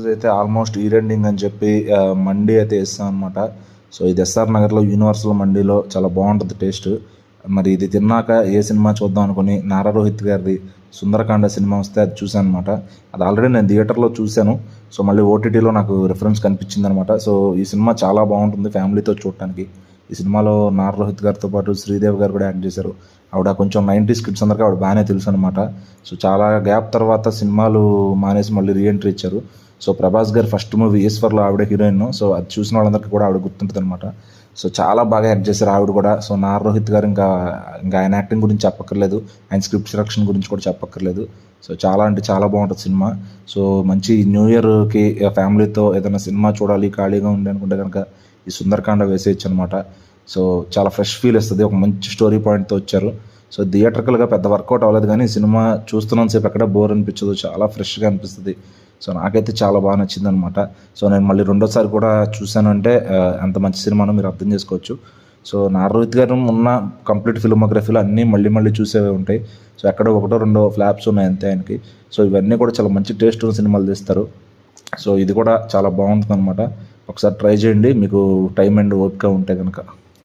అయితే ఆల్మోస్ట్ ఈ రెండింగ్ అని చెప్పి మండి అయితే వేస్తాం అనమాట. సో ఇది ఎస్ఆర్ నగర్లో యూనివర్సల్ మండీలో చాలా బాగుంటుంది టేస్ట్. మరి ఇది తిన్నాక ఏ సినిమా చూద్దాం అనుకుని నారా రోహిత్ గారిది సుందరకాండ సినిమా వస్తే అది చూశాను అనమాట. అది ఆల్రెడీ నేను థియేటర్లో చూశాను. సో మళ్ళీ ఓటీటీలో నాకు రిఫరెన్స్ కనిపించింది అనమాట. సో ఈ సినిమా చాలా బాగుంటుంది ఫ్యామిలీతో చూడటానికి. ఈ సినిమాలో నారా రోహిత్ గారితో పాటు శ్రీదేవి గారు కూడా యాక్ట్ చేశారు. ఆవిడ కొంచెం 90s కిడ్స్ అందరికీ ఆవిడ బాగానే తెలుసు అనమాట. సో చాలా గ్యాప్ తర్వాత సినిమాలు మానేసి మళ్ళీ రీఎంట్రీ ఇచ్చారు. సో ప్రభాస్ గారి ఫస్ట్ మూవీ ఈశ్వర్లో ఆవిడ హీరోయిన్. సో అది చూసిన వాళ్ళందరికీ కూడా ఆవిడ గుర్తుంటుంది అనమాట. సో చాలా బాగా యాక్ట్ చేశారు ఆవిడ కూడా. సో నారా రోహిత్ గారు ఇంకా ఆయన యాక్టింగ్ గురించి చెప్పక్కర్లేదు, ఆయన స్క్రిప్ట్ సెలక్షన్ గురించి కూడా చెప్పక్కర్లేదు. సో చాలా అంటే చాలా బాగుంటుంది సినిమా. సో మంచి న్యూ ఇయర్కి ఫ్యామిలీతో ఏదైనా సినిమా చూడాలి ఖాళీగా ఉండి అనుకుంటే కనుక ఈ సుందరకాండ వేసేయచ్చు అనమాట. సో చాలా ఫ్రెష్ ఫీల్ ఇస్తుంది, ఒక మంచి స్టోరీ పాయింట్తో వచ్చారు. సో థియేటర్కల్గా పెద్ద వర్కౌట్ అవ్వలేదు, కానీ సినిమా చూస్తున్నంతసేపు ఎక్కడ బోర్ అనిపించదు, చాలా ఫ్రెష్గా అనిపిస్తుంది. సో నాకైతే చాలా బాగా నచ్చింది అనమాట. సో నేను మళ్ళీ రెండోసారి కూడా చూశాను అంటే అంత మంచి సినిమాను మీరు అర్థం చేసుకోవచ్చు. సో నారా రోహిత్ గారు ఉన్న కంప్లీట్ ఫిల్మోగ్రఫీలో అన్నీ మళ్ళీ మళ్ళీ చూసేవే ఉంటాయి. సో ఎక్కడో ఒకటో రెండో ఫ్లాప్స్ ఉన్నాయి అంతే ఆయనకి. సో ఇవన్నీ కూడా చాలా మంచి టేస్ట్ ఉన్న సినిమాలు తీస్తారు. సో ఇది కూడా చాలా బాగుంటుంది అనమాట. ఒకసారి ట్రై చేయండి మీకు టైం అండ్ ఓపిక ఉంటే కనుక.